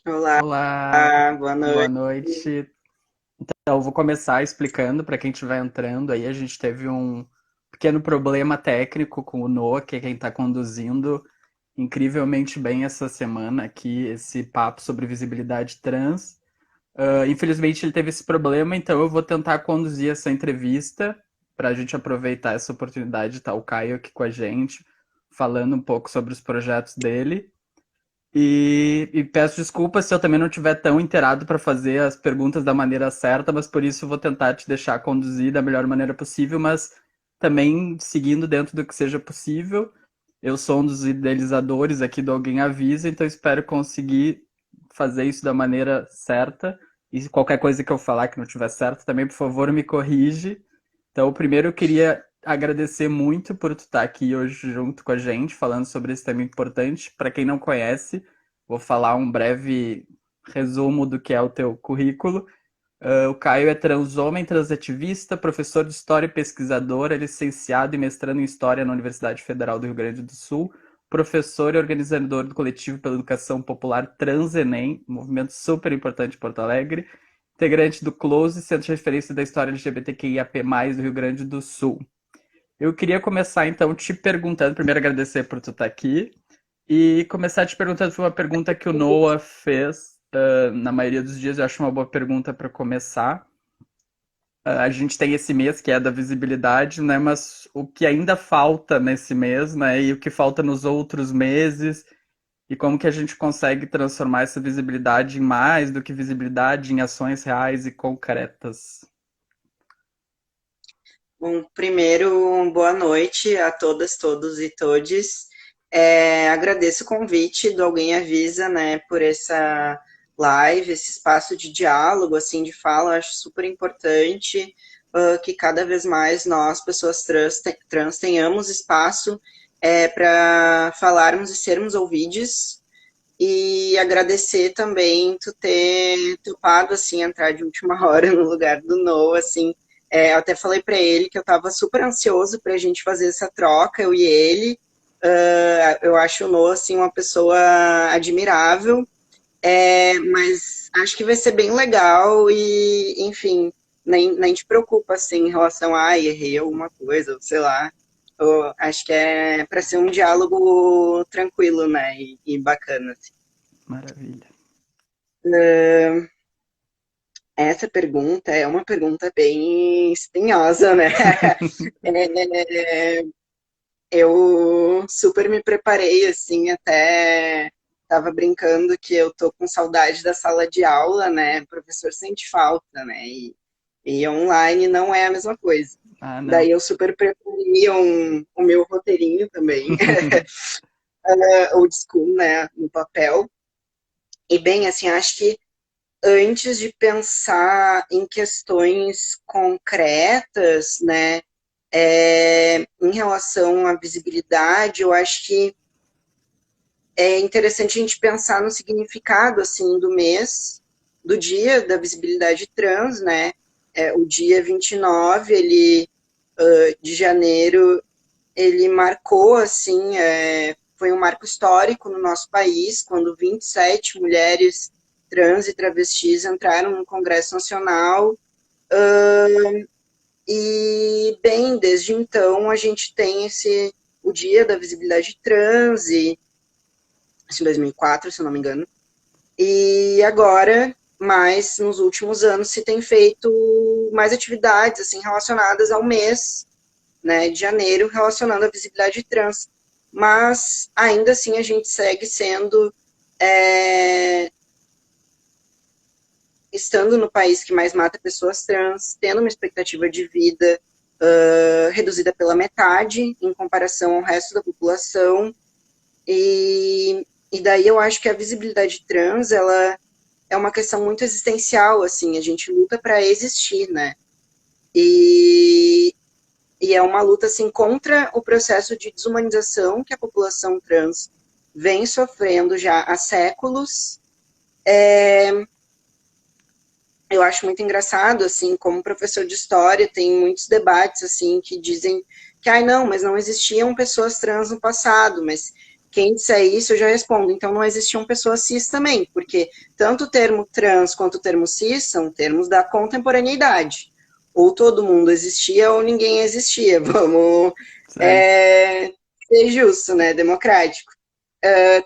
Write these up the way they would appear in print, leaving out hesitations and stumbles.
Olá, Olá, boa boa noite. noite. Então, eu vou começar explicando para quem estiver entrando aí. A gente teve um pequeno problema técnico com o Noah, que é quem está conduzindo incrivelmente bem essa semana aqui, esse papo sobre visibilidade trans. Infelizmente, ele teve esse problema, então eu vou tentar conduzir essa entrevista para a gente aproveitar essa oportunidade de estar o Caio aqui com a gente, falando um pouco sobre os projetos dele. E peço desculpas se eu também não estiver tão inteirado para fazer as perguntas da maneira certa, mas por isso eu vou tentar te deixar conduzir da melhor maneira possível, mas também seguindo dentro do que seja possível. Eu sou um dos idealizadores aqui do Alguém Avisa, então espero conseguir fazer isso da maneira certa. E se qualquer coisa que eu falar que não estiver certo, também, por favor, me corrige. Então, primeiro eu queria agradecer muito por tu estar aqui hoje junto com a gente, falando sobre esse tema importante. Para quem não conhece, vou falar um breve resumo do que é o teu currículo. O Caio é transhomem, transativista, professor de história e pesquisador, é licenciado e mestrando em História na Universidade Federal do Rio Grande do Sul, professor e organizador do coletivo pela educação popular TransEnem, um movimento super importante em Porto Alegre, integrante do Close, Centro de Referência da História LGBTQIAP+, do Rio Grande do Sul. Eu queria começar então te perguntando, primeiro agradecer por tu estar aqui, e começar te perguntando, foi uma pergunta que o Noah fez na maioria dos dias, eu acho uma boa pergunta para começar. A gente tem esse mês que é da visibilidade, né? Mas o que ainda falta nesse mês, né? E o que falta nos outros meses, e como que a gente consegue transformar essa visibilidade em mais do que visibilidade, em ações reais e concretas. Bom, primeiro, boa noite a todas, todos e todes. Agradeço o convite do Alguém Avisa, né, por essa live, esse espaço de diálogo, assim, de fala, eu acho super importante que cada vez mais nós, pessoas trans tenhamos espaço para falarmos e sermos ouvidos. E agradecer também tu ter topado, assim, entrar de última hora no lugar do Noah, assim. Eu até falei para ele que eu estava super ansioso para a gente fazer essa troca, eu e ele. Eu acho o Noah, assim, uma pessoa admirável, mas acho que vai ser bem legal e, enfim, nem te preocupa, assim, em relação a, errei alguma coisa, ou sei lá. Eu acho que é para ser um diálogo tranquilo, né, e bacana, assim. Maravilha. Essa pergunta é uma pergunta bem espinhosa, né? É, eu super me preparei, assim, até tava brincando que eu tô com saudade da sala de aula, né? O professor sente falta, né? E online não é a mesma coisa. Ah, não. Daí eu super preparei o meu roteirinho também, old school, né? No papel. E bem, assim, acho que antes de pensar em questões concretas, né, em relação à visibilidade, eu acho que é interessante a gente pensar no significado assim do mês, do dia da visibilidade trans, né? O dia 29 de janeiro, ele marcou assim, foi um marco histórico no nosso país, quando 27 mulheres trans e travestis entraram no Congresso Nacional. E, bem, desde então a gente tem o Dia da Visibilidade Trans, e, em 2004, se eu não me engano. E agora, mais nos últimos anos, se tem feito mais atividades assim relacionadas ao mês, né, de janeiro, relacionando a visibilidade trans. Mas ainda assim a gente segue sendo é, estando no país que mais mata pessoas trans, tendo uma expectativa de vida reduzida pela metade em comparação ao resto da população. E daí eu acho que a visibilidade trans, ela é uma questão muito existencial, assim, a gente luta para existir, né? E, e é uma luta, assim, contra o processo de desumanização que a população trans vem sofrendo já há séculos. Eu acho muito engraçado, assim, como professor de história, tem muitos debates, assim, que dizem que, ai, não, mas não existiam pessoas trans no passado, mas Quem disser isso, eu já respondo. Então, não existiam pessoas cis também, porque tanto o termo trans quanto o termo cis são termos da contemporaneidade. Ou todo mundo existia ou ninguém existia. Vamos Sim. ser justo, né? Democrático.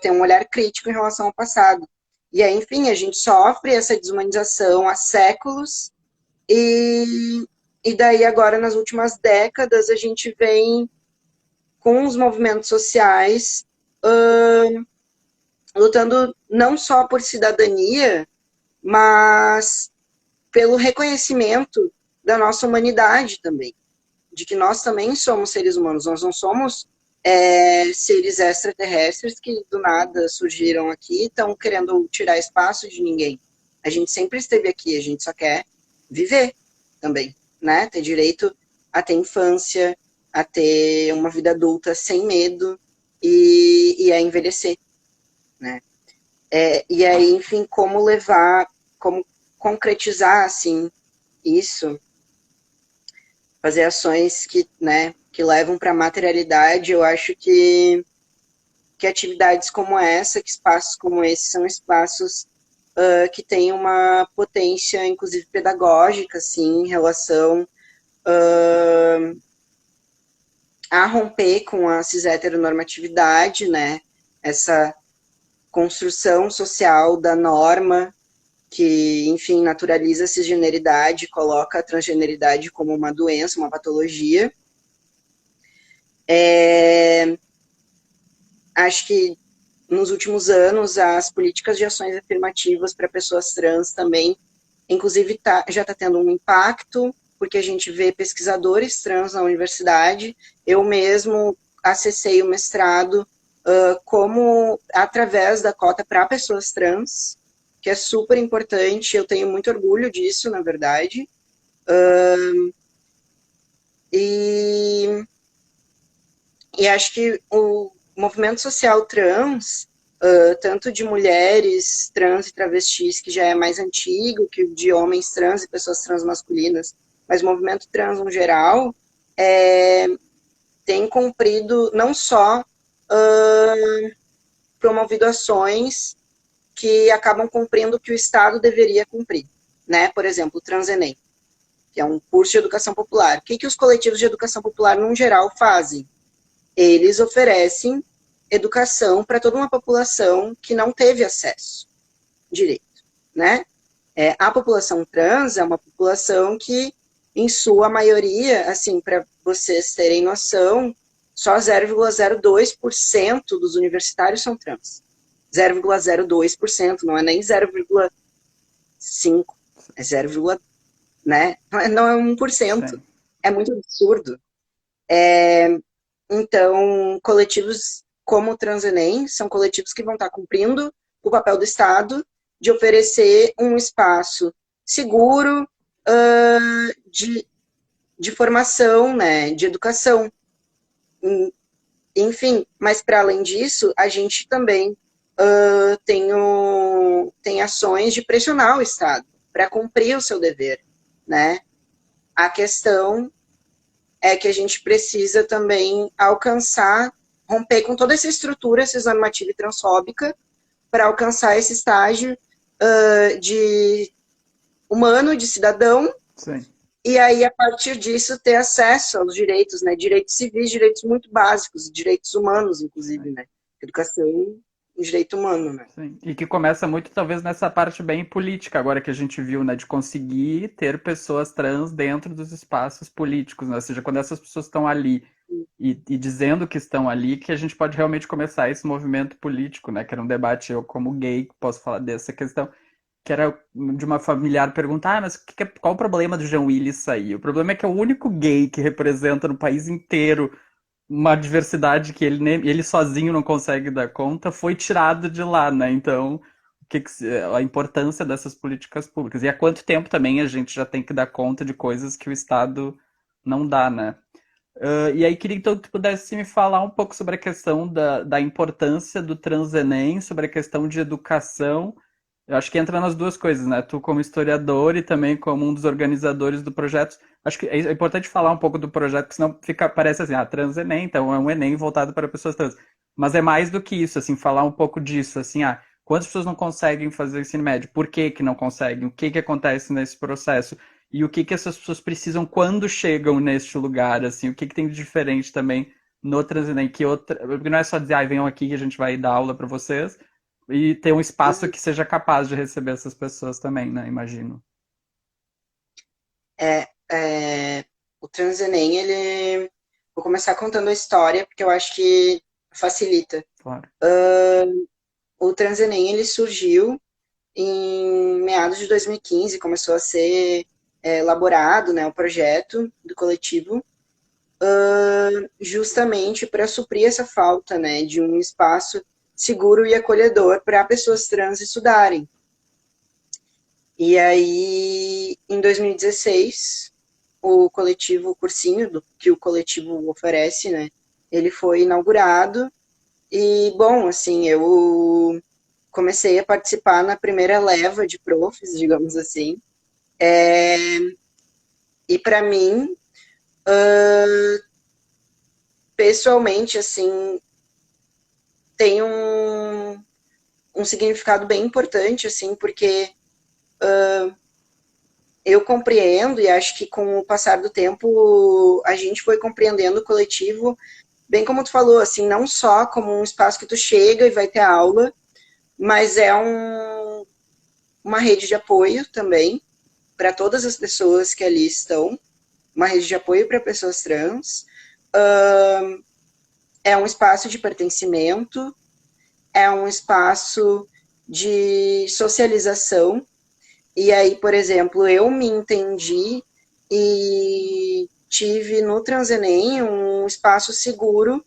Ter um olhar crítico em relação ao passado. E aí, enfim, a gente sofre essa desumanização há séculos e daí agora, nas últimas décadas, a gente vem com os movimentos sociais lutando não só por cidadania, mas pelo reconhecimento da nossa humanidade também, de que nós também somos seres humanos, nós não somos seres extraterrestres que do nada surgiram aqui e estão querendo tirar espaço de ninguém. A gente sempre esteve aqui, a gente só quer viver também, né? Ter direito a ter infância, a ter uma vida adulta sem medo e a envelhecer, né? E aí, enfim, como levar, como concretizar, assim, isso, fazer ações que, né, que levam para a materialidade, eu acho que atividades como essa, que espaços como esse são espaços que têm uma potência, inclusive pedagógica, assim, em relação a romper com a cis-heteronormatividade, né, essa construção social da norma que, enfim, naturaliza a cisgeneridade, coloca a transgeneridade como uma doença, uma patologia. Acho que nos últimos anos as políticas de ações afirmativas para pessoas trans também, inclusive já está tendo um impacto, porque a gente vê pesquisadores trans na universidade. Eu mesmo acessei o mestrado como através da cota para pessoas trans, que é super importante, eu tenho muito orgulho disso, na verdade. E acho que o movimento social trans, tanto de mulheres trans e travestis, que já é mais antigo que o de homens trans e pessoas trans masculinas, mas o movimento trans no geral tem cumprido não só promovido ações que acabam cumprindo o que o Estado deveria cumprir, né? Por exemplo, o Transenem, que é um curso de educação popular. O que os coletivos de educação popular, no geral, fazem? Eles oferecem educação para toda uma população que não teve acesso direito, né? A população trans é uma população que, em sua maioria, assim, para vocês terem noção, só 0,02% dos universitários são trans. 0,02%, não é nem 0,5%, é 0, né? Não é 1%. Sim. É muito absurdo. Então, coletivos como o Transenem são coletivos que vão estar cumprindo o papel do Estado de oferecer um espaço seguro de formação, né, de educação. Enfim, mas para além disso, a gente também tem ações de pressionar o Estado para cumprir o seu dever, né? A questão é que a gente precisa também alcançar, romper com toda essa estrutura cisnormativa e transfóbica para alcançar esse estágio de humano, de cidadão. Sim. E aí, a partir disso, ter acesso aos direitos, né? Direitos civis, direitos muito básicos, direitos humanos, inclusive, Sim. né? Educação e direito humano, né? Sim. E que começa muito, talvez, nessa parte bem política, agora que a gente viu, né? De conseguir ter pessoas trans dentro dos espaços políticos, né? Ou seja, quando essas pessoas estão ali e dizendo que estão ali, que a gente pode realmente começar esse movimento político, né? Que era um debate, eu como gay posso falar dessa questão, que era de uma familiar perguntar, mas qual o problema do Jean Willis sair? O problema é que é o único gay que representa no país inteiro uma diversidade que ele sozinho não consegue dar conta, foi tirado de lá, né? Então, a importância dessas políticas públicas. E há quanto tempo também a gente já tem que dar conta de coisas que o Estado não dá, né? E aí queria então que tu pudesse me falar um pouco sobre a questão da importância do Transenem, sobre a questão de educação. Eu acho que entra nas duas coisas, né? Tu como historiador e também como um dos organizadores do projeto. Acho que é importante falar um pouco do projeto, porque senão parece assim, Transenem, então é um Enem voltado para pessoas trans. Mas é mais do que isso, assim, falar um pouco disso, assim, quantas pessoas não conseguem fazer o ensino médio? Por que que não conseguem? O que que acontece nesse processo? E o que que essas pessoas precisam quando chegam neste lugar, assim, o que que tem de diferente também no Transinem, que outra, porque não é só dizer, venham aqui que a gente vai dar aula para vocês, e ter um espaço Uhum. que seja capaz de receber essas pessoas também, né, imagino. É, o Transenem, ele... Vou começar contando a história, porque eu acho que facilita. Claro. O Transenem, ele surgiu em meados de 2015, começou a ser elaborado, né, o projeto do coletivo, justamente para suprir essa falta, né, de um espaço seguro e acolhedor para pessoas trans estudarem. E aí, em 2016, o coletivo, o cursinho que o coletivo oferece, né, ele foi inaugurado e, bom, assim, eu comecei a participar na primeira leva de profs, digamos assim, e para mim, pessoalmente, assim, tem um significado bem importante, assim, porque eu compreendo e acho que com o passar do tempo a gente foi compreendendo o coletivo, bem como tu falou, assim, não só como um espaço que tu chega e vai ter aula, mas é uma rede de apoio também para todas as pessoas que ali estão, uma rede de apoio para pessoas trans, é um espaço de pertencimento, é um espaço de socialização. E aí, por exemplo, eu me entendi e tive no Transenem um espaço seguro,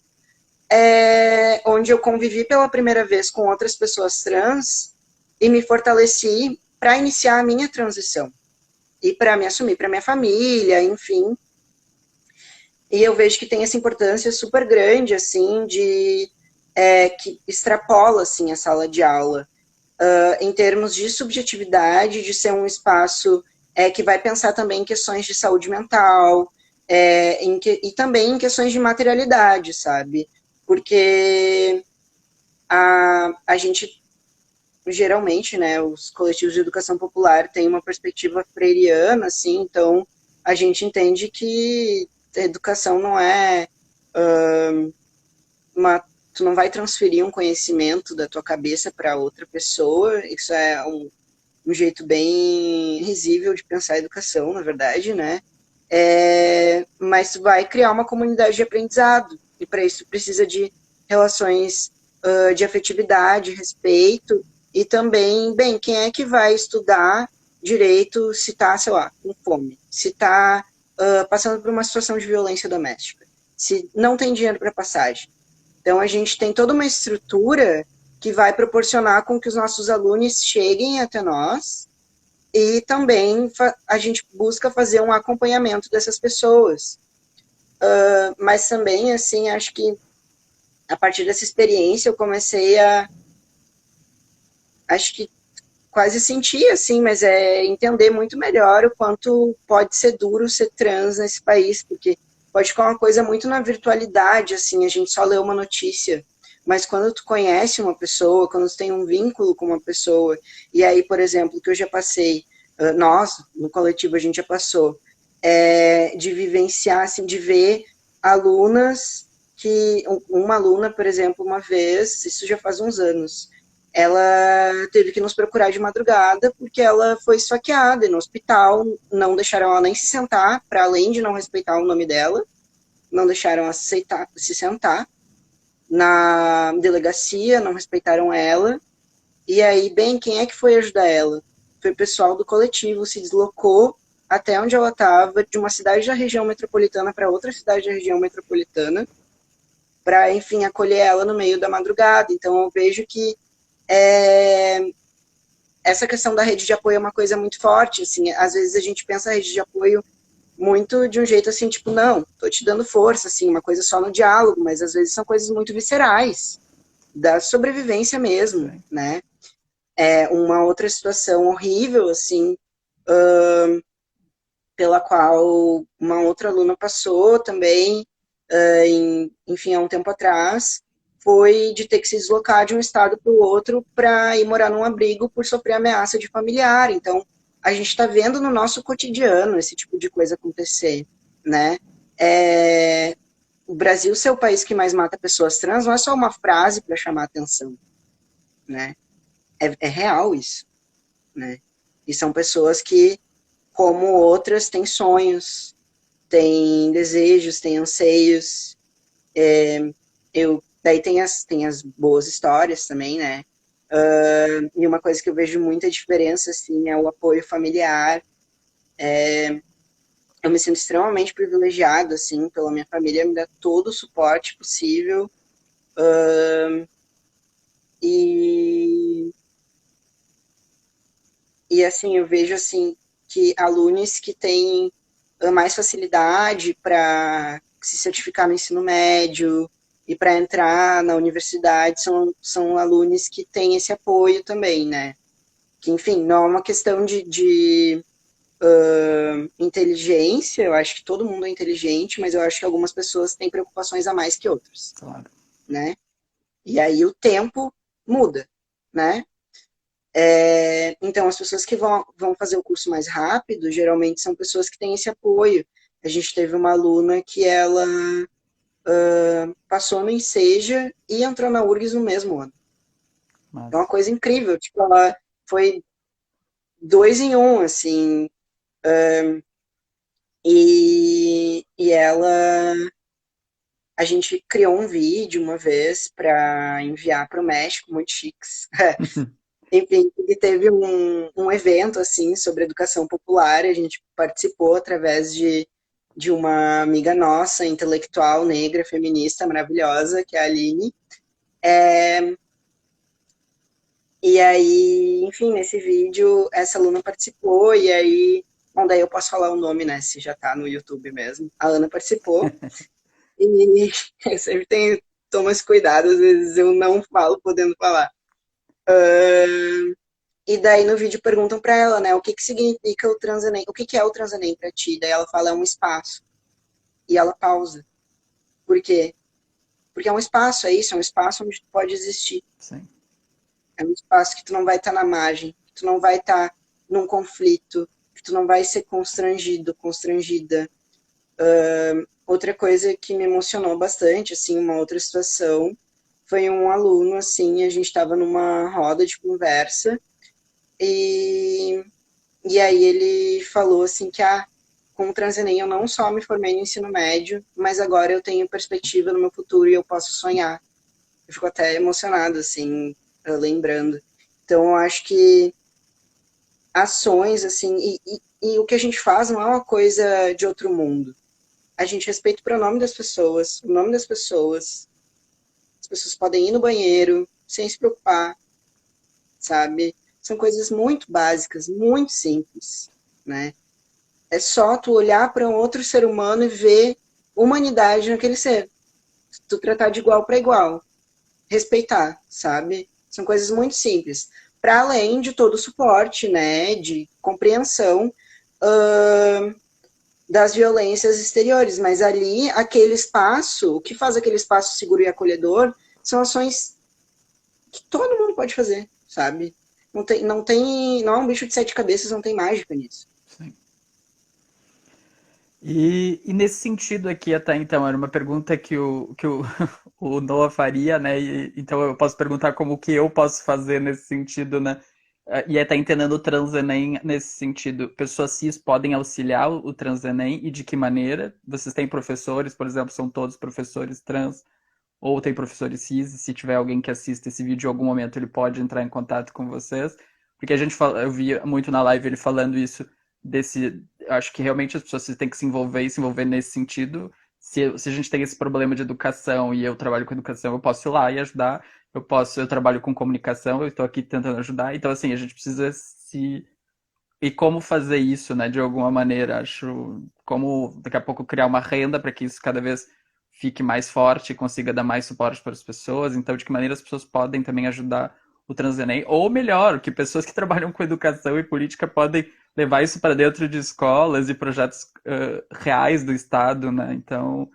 onde eu convivi pela primeira vez com outras pessoas trans e me fortaleci para iniciar a minha transição e para me assumir para minha família, enfim. E eu vejo que tem essa importância super grande, assim, de que extrapola assim a sala de aula, em termos de subjetividade, de ser um espaço que vai pensar também em questões de saúde mental, e também em questões de materialidade, sabe? Porque a gente, geralmente, né, os coletivos de educação popular têm uma perspectiva freiriana, assim, então a gente entende que a educação não é tu não vai transferir um conhecimento da tua cabeça para outra pessoa, isso é um jeito bem risível de pensar a educação, na verdade, né? Mas tu vai criar uma comunidade de aprendizado, e para isso precisa de relações de afetividade, respeito, e também, bem, quem é que vai estudar direito se está, sei lá, com fome, se está passando por uma situação de violência doméstica, se não tem dinheiro para passagem. Então, a gente tem toda uma estrutura que vai proporcionar com que os nossos alunos cheguem até nós e também a gente busca fazer um acompanhamento dessas pessoas. Mas também, assim, acho que a partir dessa experiência eu comecei acho que quase sentir, assim, mas entender muito melhor o quanto pode ser duro ser trans nesse país, porque pode ficar uma coisa muito na virtualidade, assim, a gente só lê uma notícia, mas quando tu conhece uma pessoa, quando tu tem um vínculo com uma pessoa, e aí, por exemplo, que eu já passei, nós, no coletivo, a gente já passou, de vivenciar, assim, de ver alunas que, uma aluna, por exemplo, uma vez, isso já faz uns anos, ela teve que nos procurar de madrugada porque ela foi esfaqueada e no hospital não deixaram ela nem se sentar, para além de não respeitar o nome dela, não deixaram ela se sentar na delegacia, não respeitaram ela. E aí, bem, quem é que foi ajudar ela? Foi o pessoal do coletivo, se deslocou até onde ela estava, de uma cidade da região metropolitana para outra cidade da região metropolitana, para, enfim, acolher ela no meio da madrugada. Então, eu vejo que é, essa questão da rede de apoio é uma coisa muito forte, assim, às vezes a gente pensa a rede de apoio muito de um jeito assim, tipo, não, tô te dando força, assim, uma coisa só no diálogo, mas às vezes são coisas muito viscerais, da sobrevivência mesmo, Sim. né? Uma outra situação horrível, assim, pela qual uma outra aluna passou também, enfim, há um tempo atrás, foi de ter que se deslocar de um estado para o outro para ir morar num abrigo por sofrer ameaça de familiar. Então, a gente está vendo no nosso cotidiano esse tipo de coisa acontecer, né? O Brasil ser o país que mais mata pessoas trans não é só uma frase para chamar atenção, né? É real isso, né? E são pessoas que, como outras, têm sonhos, têm desejos, têm anseios. Daí tem as boas histórias também, né? E uma coisa que eu vejo muita diferença, assim, é o apoio familiar. Eu me sinto extremamente privilegiado, assim, pela minha família, me dá todo o suporte possível. E, assim, eu vejo, assim, que alunos que têm mais facilidade para se certificar no ensino médio e para entrar na universidade são alunos que têm esse apoio também, né? Que, enfim, não é uma questão de inteligência, eu acho que todo mundo é inteligente, mas eu acho que algumas pessoas têm preocupações a mais que outras, Claro. né? E aí o tempo muda, né? Então, as pessoas que vão fazer o curso mais rápido, geralmente são pessoas que têm esse apoio. A gente teve uma aluna que ela passou no Enseja e entrou na URGS no mesmo ano. É uma Mas, coisa incrível, tipo, ela foi 2 em 1, assim, ela, a gente criou um vídeo uma vez para enviar para o México, muito chiques. Enfim, ele teve um evento assim sobre educação popular, a gente participou através de uma amiga nossa, intelectual, negra, feminista, maravilhosa, que é a Aline. E aí, enfim, nesse vídeo, essa aluna participou, e aí, bom, daí eu posso falar o nome, né, se já tá no YouTube mesmo. A Ana participou, e eu sempre tomo esse cuidado, às vezes eu não falo podendo falar. E daí no vídeo perguntam pra ela, né, o que que significa o transenem, o que que é o transenem pra ti? Daí ela fala, é um espaço. E ela pausa. Por quê? Porque é um espaço, é isso, é um espaço onde tu pode existir. sim. É um espaço que tu não vai estar na margem, que tu não vai estar num conflito, que tu não vai ser constrangido, constrangida. Outra coisa que me emocionou bastante, assim, uma outra situação, foi um aluno, assim, a gente estava numa roda de conversa e, aí ele falou, assim, que com o Transenem eu não só me formei no ensino médio, mas agora eu tenho perspectiva no meu futuro e eu posso sonhar. Eu fico até emocionado, assim, lembrando. Então, eu acho que ações, assim, e o que a gente faz não é uma coisa de outro mundo. A gente respeita o pronome das pessoas, o nome das pessoas. As pessoas podem ir no banheiro sem se preocupar, sabe? São coisas muito básicas, muito simples, né? É só tu olhar para um outro ser humano e ver humanidade naquele ser. Tu tratar de igual para igual. Respeitar, sabe? São coisas muito simples. Para além de todo o suporte, né? De compreensão das violências exteriores, mas ali, aquele espaço, o que faz aquele espaço seguro e acolhedor são ações que todo mundo pode fazer, sabe? Não é um bicho de 7 cabeças, não tem mágica nisso. Sim. E nesse sentido aqui, até então, era uma pergunta que o Noah faria, né? Então eu posso perguntar como que eu posso fazer nesse sentido, né? E até entendendo o Transenem nesse sentido. Pessoas cis podem auxiliar o Transenem e de que maneira? Vocês têm professores, por exemplo, são todos professores trans? Ou tem professores cis? E se tiver alguém que assista esse vídeo em algum momento, ele pode entrar em contato com vocês? Porque a gente fala, eu vi muito na live ele falando isso desse, acho que realmente as pessoas têm que se envolver e se envolver nesse sentido. Se a gente tem esse problema de educação e eu trabalho com educação, eu posso ir lá e ajudar. Eu trabalho com comunicação, eu estou aqui tentando ajudar. Então, assim, a gente precisa se. E como fazer isso, né, de alguma maneira? Acho. Como daqui a pouco criar uma renda para que isso cada vez fique mais forte e consiga dar mais suporte para as pessoas. Então, de que maneira as pessoas podem também ajudar o Transenem? Ou melhor, que pessoas que trabalham com educação e política podem levar isso para dentro de escolas e projetos reais do Estado, né? Então,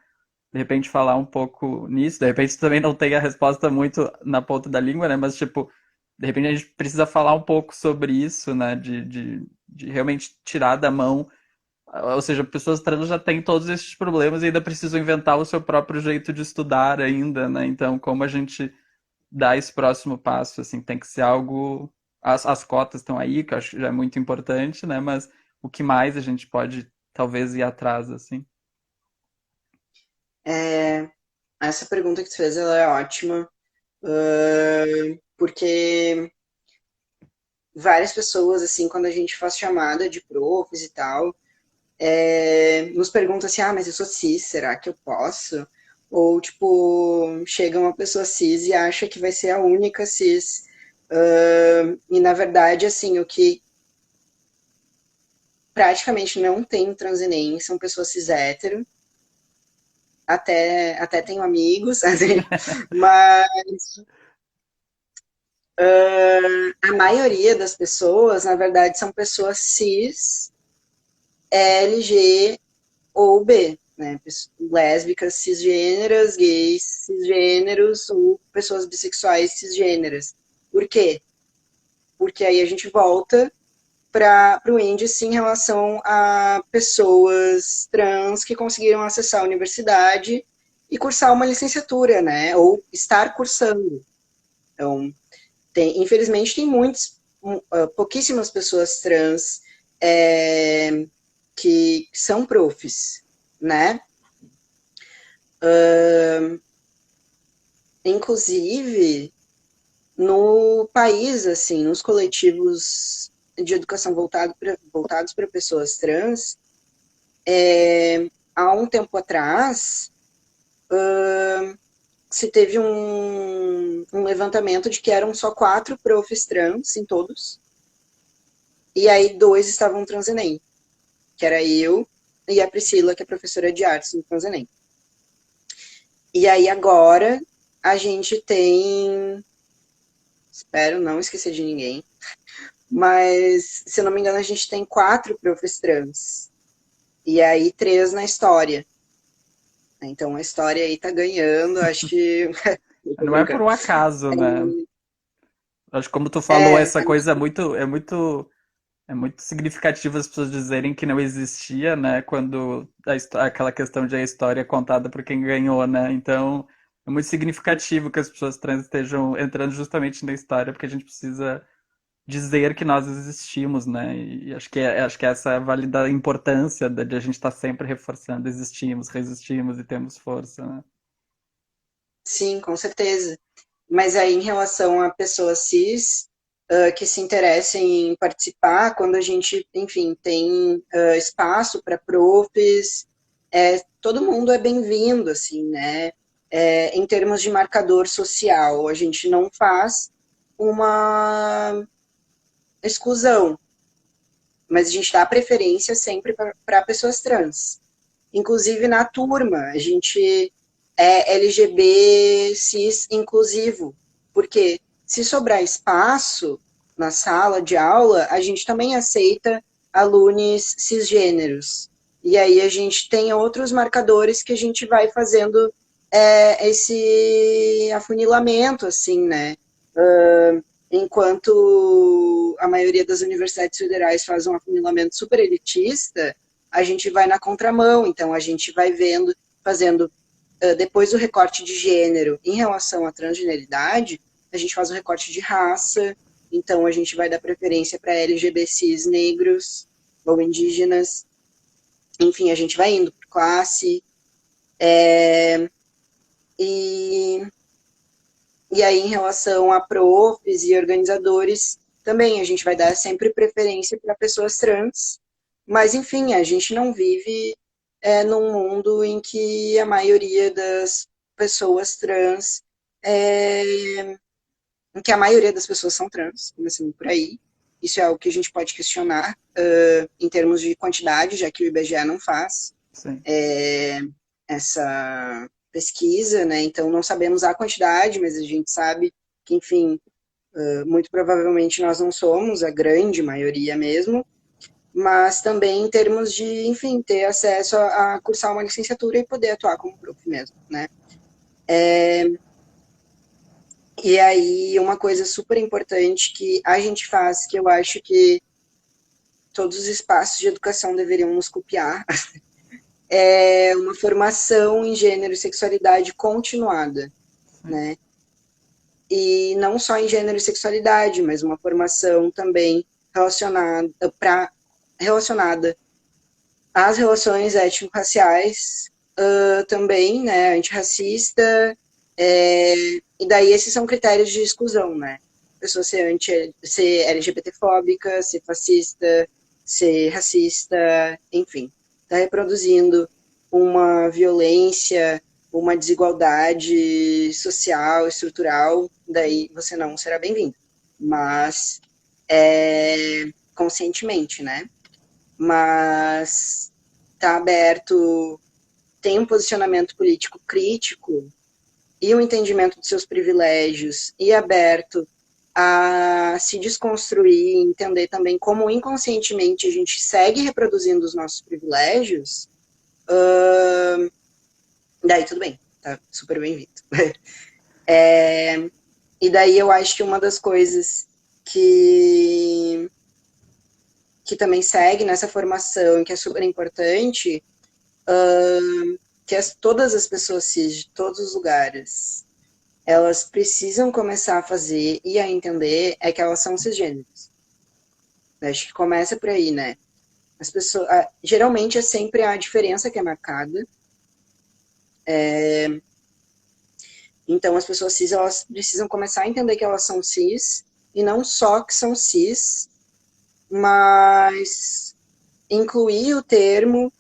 de repente falar um pouco nisso. De repente também não tem a resposta muito na ponta da língua, né? Mas, tipo, de repente a gente precisa falar um pouco sobre isso, né? De realmente tirar da mão. Ou seja, pessoas trans já têm todos esses problemas e ainda precisam inventar o seu próprio jeito de estudar ainda, né? Então, como a gente dá esse próximo passo, assim, tem que ser algo... As cotas estão aí, que eu acho que já é muito importante, né? Mas o que mais a gente pode, talvez, ir atrás, assim? É, essa pergunta que tu fez, ela é ótima, porque várias pessoas, assim, quando a gente faz chamada de profs e tal, nos perguntam assim, ah, mas eu sou cis, será que eu posso? Ou, tipo, chega uma pessoa cis e acha que vai ser a única cis. E, na verdade, assim, o que praticamente não tem transenem são pessoas cis hétero. Até tenho amigos, assim, mas a maioria das pessoas, na verdade, são pessoas cis, LG ou B, né? Lésbicas cisgêneras, gays cisgêneros ou pessoas bissexuais cisgêneras. Por quê? Porque aí a gente volta para o índice em relação a pessoas trans que conseguiram acessar a universidade e cursar uma licenciatura, né? Ou estar cursando. Então, infelizmente, tem pouquíssimas pessoas trans que são profs, né? Inclusive, no país, assim, nos coletivos de educação voltados para pessoas trans, há um tempo atrás, se teve um levantamento de que eram só 4 profs trans em todos, e aí 2 estavam transenem, que era eu e a Priscila, que é professora de artes no transenem. E aí agora a gente tem, espero não esquecer de ninguém, mas se eu não me engano a gente tem 4 profs trans, e aí 3 na história. Então a história aí tá ganhando, acho que... Não é por um acaso, né? Acho que como tu falou, É, essa coisa é muito significativo as pessoas dizerem que não existia, né? Quando aquela questão de a história é contada por quem ganhou, né? Então, é muito significativo que as pessoas trans estejam entrando justamente na história, porque a gente precisa dizer que nós existimos, né? E acho que essa é a válida importância de a gente estar sempre reforçando, existimos, resistimos e temos força, né? sim, com certeza. Mas aí, em relação a pessoas cis que se interessem em participar, quando a gente, enfim, tem espaço para profs, todo mundo é bem-vindo, assim, né? Em termos de marcador social, a gente não faz uma exclusão, mas a gente dá preferência sempre para pessoas trans. Inclusive na turma, a gente é LGB cis inclusivo, porque se sobrar espaço na sala de aula, a gente também aceita alunos cisgêneros. E aí a gente tem outros marcadores que a gente vai fazendo esse afunilamento, assim, né? Enquanto a maioria das universidades federais faz um afunilamento super elitista, a gente vai na contramão, então a gente vai vendo, fazendo, depois do recorte de gênero em relação à transgeneridade, a gente faz o recorte de raça, então a gente vai dar preferência para LGBTs negros ou indígenas, enfim, a gente vai indo por classe, e E aí, em relação a profs e organizadores, também a gente vai dar sempre preferência para pessoas trans, mas enfim, a gente não vive num mundo em que a maioria das pessoas trans, em que a maioria das pessoas são trans, começando por aí. Isso é algo que a gente pode questionar em termos de quantidade, já que o IBGE não faz Sim. essa pesquisa, né? Então não sabemos a quantidade, mas a gente sabe que, enfim, muito provavelmente nós não somos a grande maioria mesmo, mas também em termos de, enfim, ter acesso a cursar uma licenciatura e poder atuar como prof mesmo, né? E aí, uma coisa super importante que a gente faz, que eu acho que todos os espaços de educação deveriam nos copiar, é uma formação em gênero e sexualidade continuada, Sim. né? E não só em gênero e sexualidade, mas uma formação também relacionada às relações étnico-raciais, também, né, antirracista, e daí esses são critérios de exclusão, né? Pessoa ser LGBTfóbica, ser fascista, ser racista, enfim. Está reproduzindo uma violência, uma desigualdade social, estrutural, daí você não será bem-vindo. Mas conscientemente, né? Mas está aberto, tem um posicionamento político crítico e o entendimento dos seus privilégios e aberto a se desconstruir, entender também como inconscientemente a gente segue reproduzindo os nossos privilégios, daí tudo bem, tá super bem-vindo. E daí eu acho que uma das coisas que também segue nessa formação, que é super importante, que todas as pessoas cis de todos os lugares, elas precisam começar a fazer e a entender é que elas são cisgêneros. Acho que começa por aí, né? As pessoas, geralmente é sempre a diferença que é marcada. Então as pessoas cis, elas precisam começar a entender que elas são cis, e não só que são cis, mas incluir o termo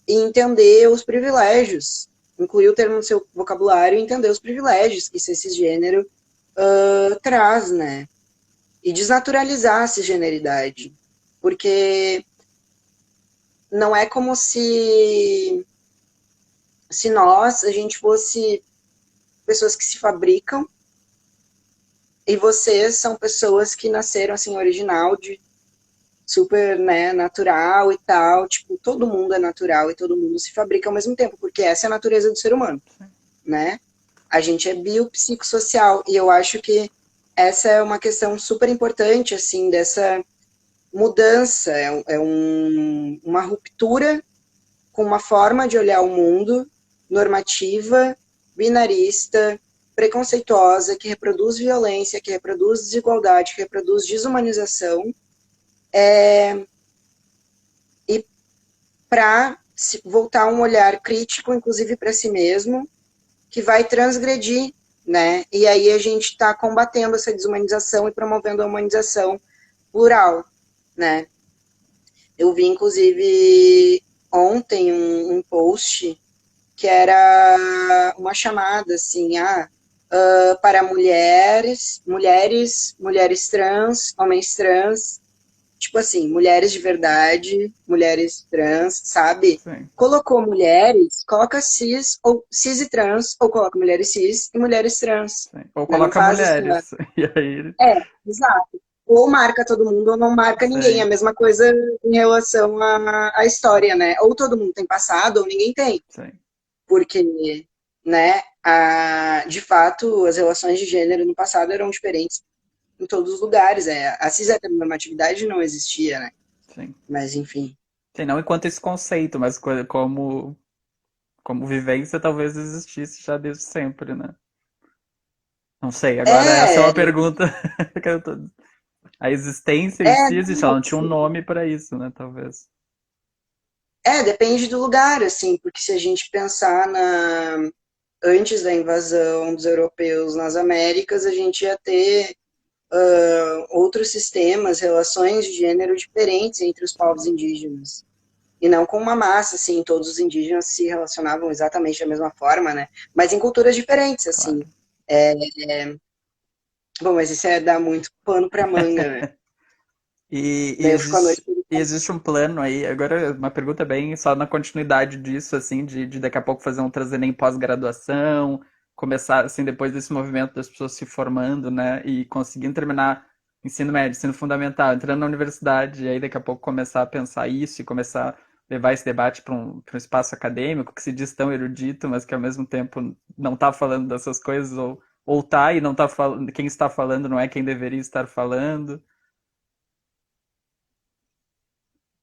e entender os privilégios. Incluir o termo no seu vocabulário e entender os privilégios que esse cisgênero traz, né? E desnaturalizar a cisgeneridade. Porque não é como se nós, a gente fosse pessoas que se fabricam e vocês são pessoas que nasceram assim, original, de super, né, natural e tal, tipo, todo mundo é natural e todo mundo se fabrica ao mesmo tempo, porque essa é a natureza do ser humano, né? A gente é biopsicossocial, e eu acho que essa é uma questão super importante, assim, dessa mudança, uma ruptura com uma forma de olhar o mundo normativa, binarista, preconceituosa, que reproduz violência, que reproduz desigualdade, que reproduz desumanização, e para voltar um olhar crítico, inclusive para si mesmo, que vai transgredir, né? E aí a gente está combatendo essa desumanização e promovendo a humanização plural, né? Eu vi, inclusive, ontem um post que era uma chamada, assim, para mulheres trans, homens trans, tipo assim, mulheres de verdade, mulheres trans, sabe? Sim. Colocou mulheres, coloca cis, ou cis e trans, ou coloca mulheres cis e mulheres trans. Sim. Ou Né? Não coloca faz isso. mulheres. E aí. Exato. Ou marca todo mundo ou não marca ninguém. É Sim. a mesma coisa em relação à história, né? Ou todo mundo tem passado ou ninguém tem. Sim. Porque, né, de fato, as relações de gênero no passado eram diferentes em todos os lugares. A cis-heteronormatividade não existia, né? Sim. Mas, enfim. Sim, não enquanto esse conceito, mas como vivência talvez existisse já desde sempre, né? Não sei, agora essa é É, uma pergunta que eu tô... A existência em si existe, ela não, não tinha um nome para isso, né, talvez. depende do lugar, assim, porque se a gente pensar antes da invasão dos europeus nas Américas, a gente ia ter outros sistemas, relações de gênero diferentes entre os povos indígenas. E não com uma massa, assim, todos os indígenas se relacionavam exatamente da mesma forma, né? Mas em culturas diferentes, assim. Claro. Bom, mas isso é dar muito pano pra manga, né? E Daí eu fico à noite. existe um plano aí, agora uma pergunta bem só na continuidade disso, assim, de daqui a pouco fazer um trazer em pós-graduação, começar, assim, depois desse movimento das pessoas se formando, né, e conseguindo terminar. ensino médio, ensino fundamental, entrando na universidade, e aí daqui a pouco começar a pensar isso e começar a levar esse debate para um espaço acadêmico que se diz tão erudito, mas que ao mesmo tempo não está falando dessas coisas, ou tá e não está falando, quem está falando não é quem deveria estar falando.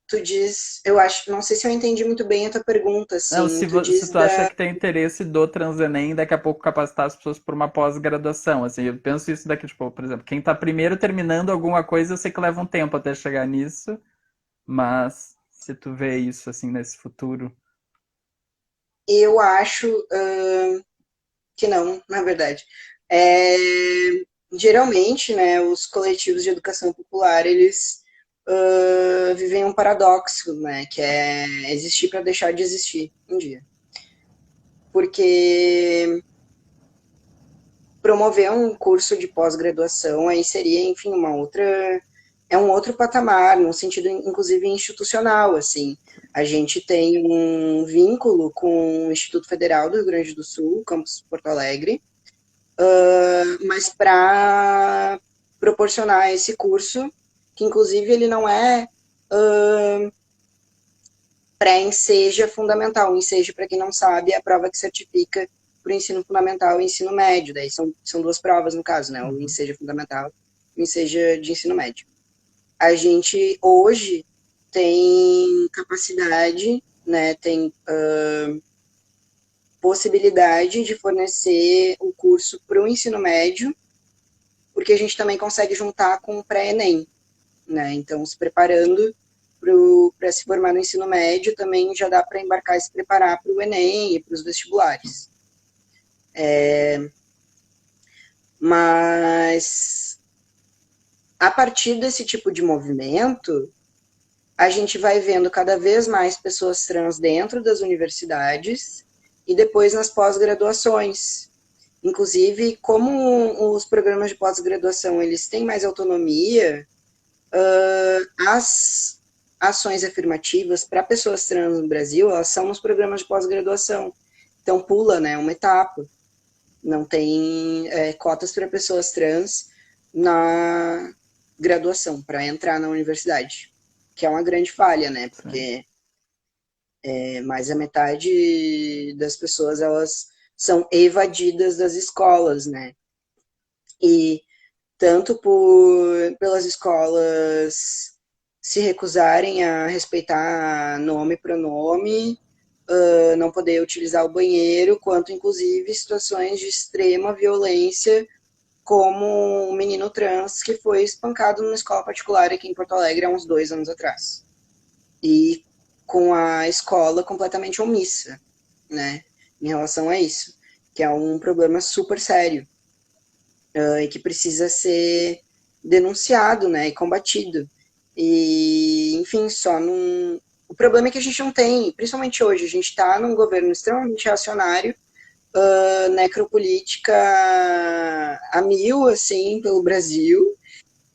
Tu diz, eu acho, não sei se eu entendi muito bem a tua pergunta, Não, assim, tu se diz tu acha da. que tem interesse do Transenem daqui a pouco capacitar as pessoas por uma pós-graduação, assim, eu penso isso daqui, tipo, por exemplo, quem está primeiro terminando alguma coisa, eu sei que leva um tempo até chegar nisso, mas se tu vê isso, assim, nesse futuro. Eu acho que não, na verdade. É, geralmente, né, os coletivos de educação popular, eles vivem um paradoxo, né, que é existir para deixar de existir um dia. Porque promover um curso de pós-graduação aí seria, enfim, uma outra é um outro patamar, no sentido inclusive institucional, assim. A gente tem um vínculo com o Instituto Federal do Rio Grande do Sul, campus Porto Alegre, mas para proporcionar esse curso, que inclusive ele não é pré-enseja fundamental. O enseja, para quem não sabe, é a prova que certifica para o ensino fundamental e ensino médio. Daí são duas provas, no caso, né? O Uhum. enseja fundamental e o enseja de ensino médio. A gente hoje tem capacidade, né? Tem possibilidade de fornecer o curso para o ensino médio, porque a gente também consegue juntar com o pré-ENEM, né? Então, se preparando para se formar no ensino médio, também já dá para embarcar e se preparar para o Enem e para os vestibulares. Mas, a partir desse tipo de movimento, a gente vai vendo cada vez mais pessoas trans dentro das universidades e depois nas pós-graduações. Inclusive, como os programas de pós-graduação eles têm mais autonomia, as ações afirmativas para pessoas trans no Brasil, elas são nos programas de pós-graduação. Então, pula, né, uma etapa. Não tem cotas para pessoas trans na graduação, para entrar na universidade. Que é uma grande falha, né? Sim. Porque mais da metade das pessoas, elas são evadidas das escolas, né? E tanto pelas escolas se recusarem a respeitar nome e pronome, não poder utilizar o banheiro, quanto inclusive situações de extrema violência, como um menino trans que foi espancado numa escola particular aqui em Porto Alegre há uns 2 anos atrás. E com a escola completamente omissa, né, em relação a isso, que é um problema super sério e que precisa ser denunciado, né, e combatido. E, enfim, só num... O problema é que a gente não tem, principalmente hoje, a gente está num governo extremamente reacionário, necropolítica a mil, assim, pelo Brasil,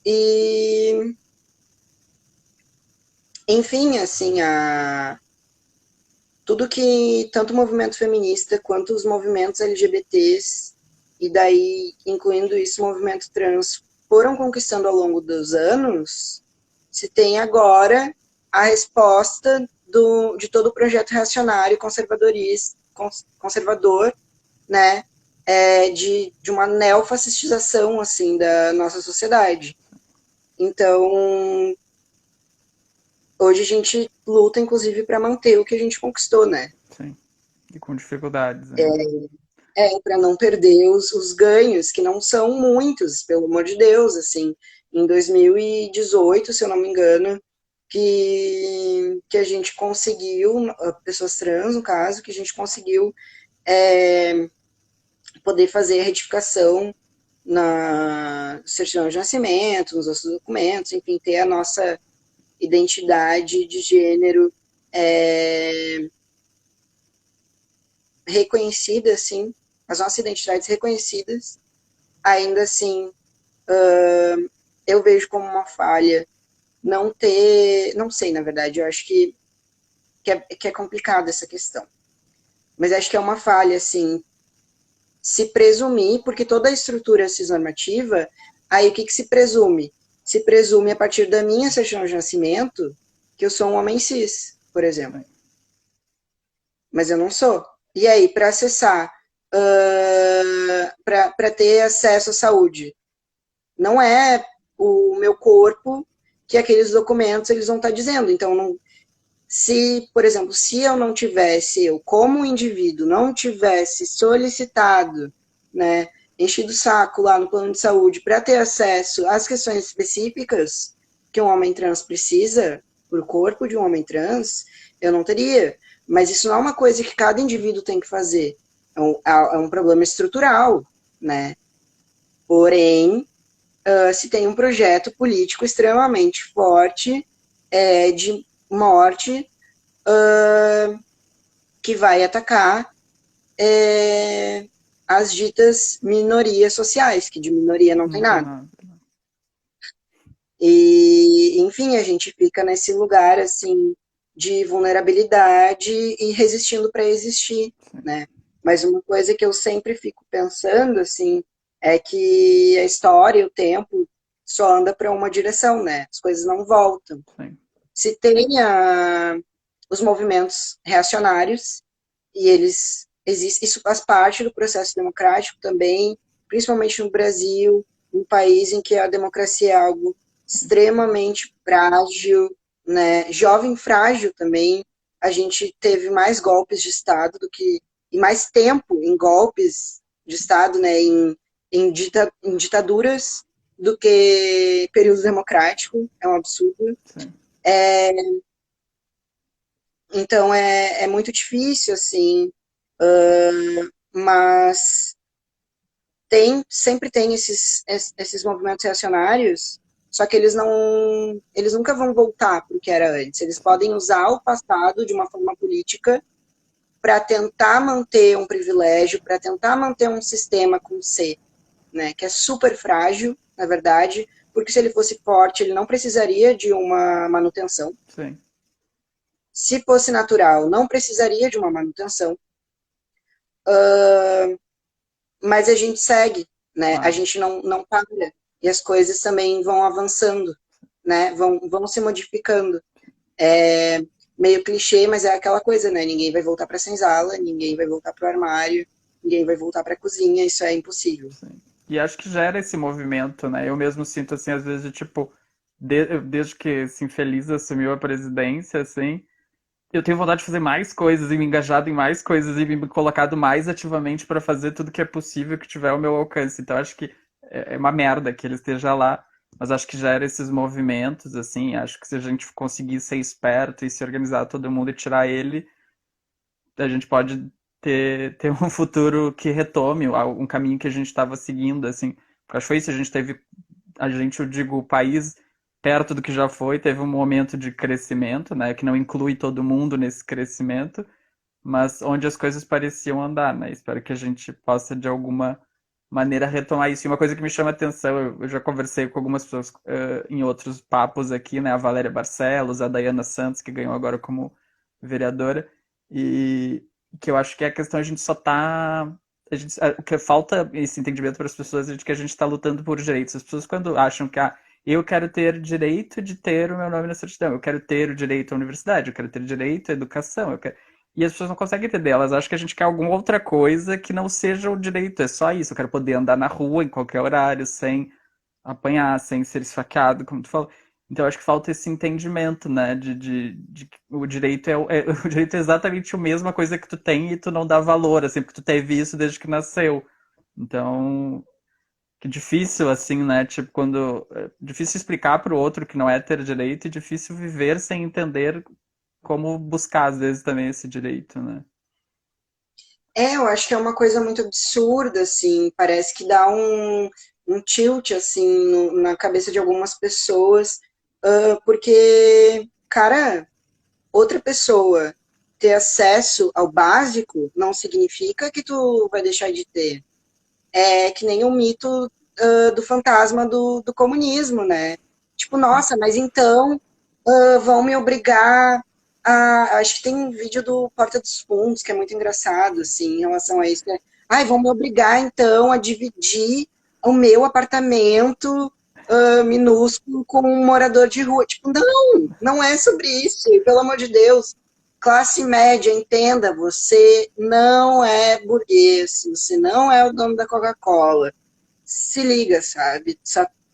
e, enfim, assim, tudo que tanto o movimento feminista quanto os movimentos LGBTs, e daí, incluindo isso, o movimento trans, foram conquistando ao longo dos anos, se tem agora a resposta de todo o projeto reacionário conservador, né, de uma neofascistização, assim, da nossa sociedade. Então, hoje a gente luta, inclusive, para manter o que a gente conquistou, né? Sim. E com dificuldades ainda. Para não perder os ganhos, que não são muitos, pelo amor de Deus, assim. Em 2018, se eu não me engano, que a gente conseguiu, pessoas trans, no caso, que a gente conseguiu poder fazer a retificação na certidão de nascimento, nos nossos documentos, enfim, ter a nossa identidade de gênero reconhecida, assim, as nossas identidades reconhecidas, ainda assim, eu vejo como uma falha não ter, não sei, na verdade, eu acho que é complicada essa questão. Mas acho que é uma falha, assim, se presumir, porque toda a estrutura cisnormativa, aí o que se presume? se presume a partir da minha certidão de nascimento que eu sou um homem cis, por exemplo. Mas eu não sou. E aí, para acessar, para ter acesso à saúde, não é o meu corpo que aqueles documentos eles vão estar dizendo. Então, não, se, por exemplo, se eu não tivesse, eu como indivíduo, não tivesse solicitado, né, enchido o saco lá no plano de saúde para ter acesso às questões específicas que um homem trans precisa, para o corpo de um homem trans, eu não teria. Mas isso não é uma coisa que cada indivíduo tem que fazer. É um problema estrutural, né? Porém, se tem um projeto político extremamente forte de morte que vai atacar as ditas minorias sociais, que de minoria não tem nada. E, enfim, a gente fica nesse lugar, assim, de vulnerabilidade e resistindo para existir, né? Mas uma coisa que eu sempre fico pensando, assim, é que a história e o tempo só anda para uma direção, né? As coisas não voltam. Sim. Se tem os movimentos reacionários, e eles existem, isso faz parte do processo democrático também, principalmente no Brasil, um país em que a democracia é algo extremamente frágil, né? Jovem frágil também. A gente teve mais golpes de Estado do que e mais tempo em golpes de Estado, né? Em ditaduras do que período democrático. É um absurdo. Então é muito difícil, assim, mas sempre tem esses movimentos reacionários, só que eles nunca vão voltar para o que era antes. Eles podem usar o passado de uma forma política para tentar manter um privilégio, para tentar manter um sistema com C, né, que é super frágil, na verdade, porque se ele fosse forte, ele não precisaria de uma manutenção. Sim. Se fosse natural, não precisaria de uma manutenção. Mas a gente segue, né? A gente não para. E as coisas também vão avançando, né? Vão se modificando. É meio clichê, mas é aquela coisa, né? Ninguém vai voltar para a senzala, ninguém vai voltar para o armário, ninguém vai voltar para a cozinha, isso é impossível. Sim. E acho que gera esse movimento, né? Eu mesmo sinto, assim, às vezes, de, tipo, desde que esse infeliz assumiu a presidência, assim, eu tenho vontade de fazer mais coisas e me engajado em mais coisas e me colocado mais ativamente para fazer tudo que é possível que tiver ao meu alcance. Então acho que é uma merda que ele esteja lá, mas acho que gera esses movimentos, assim, acho que se a gente conseguir ser esperto e se organizar todo mundo e tirar ele, a gente pode ter um futuro que retome um caminho que a gente estava seguindo, assim. Porque acho que foi isso, eu digo, o país perto do que já foi, teve um momento de crescimento, né, que não inclui todo mundo nesse crescimento, mas onde as coisas pareciam andar, né? Espero que a gente possa de alguma maneira retomar isso. E uma coisa que me chama a atenção, eu já conversei com algumas pessoas em outros papos aqui, né, a Valéria Barcelos, a Dayana Santos, que ganhou agora como vereadora, e que eu acho que é a questão a gente só tá o que falta esse entendimento para as pessoas é de que a gente está lutando por direitos. As pessoas quando acham que eu quero ter direito de ter o meu nome na certidão, eu quero ter o direito à universidade, eu quero ter direito à educação, e as pessoas não conseguem entender, elas acham que a gente quer alguma outra coisa que não seja o direito, é só isso, eu quero poder andar na rua em qualquer horário, sem apanhar, sem ser esfaqueado, como tu falou. Então eu acho que falta esse entendimento, né, de que o direito o direito é exatamente a mesma coisa que tu tem e tu não dá valor, assim, porque tu teve isso desde que nasceu. Então, que difícil, assim, né, tipo, difícil explicar pro outro que não é ter direito e difícil viver sem entender como buscar, às vezes, também esse direito, né? Eu acho que é uma coisa muito absurda, assim, parece que dá um tilt, assim, na cabeça de algumas pessoas, porque, cara, outra pessoa ter acesso ao básico não significa que tu vai deixar de ter. É que nem o mito do fantasma do comunismo, né? Tipo, nossa, mas então vão me obrigar a. Acho que tem um vídeo do Porta dos Fundos que é muito engraçado, assim, em relação a isso. Né? Ai, vão me obrigar então a dividir o meu apartamento minúsculo com um morador de rua. Tipo, não é sobre isso, pelo amor de Deus. Classe média, entenda, você não é burguês, você não é o dono da Coca-Cola. Se liga, sabe?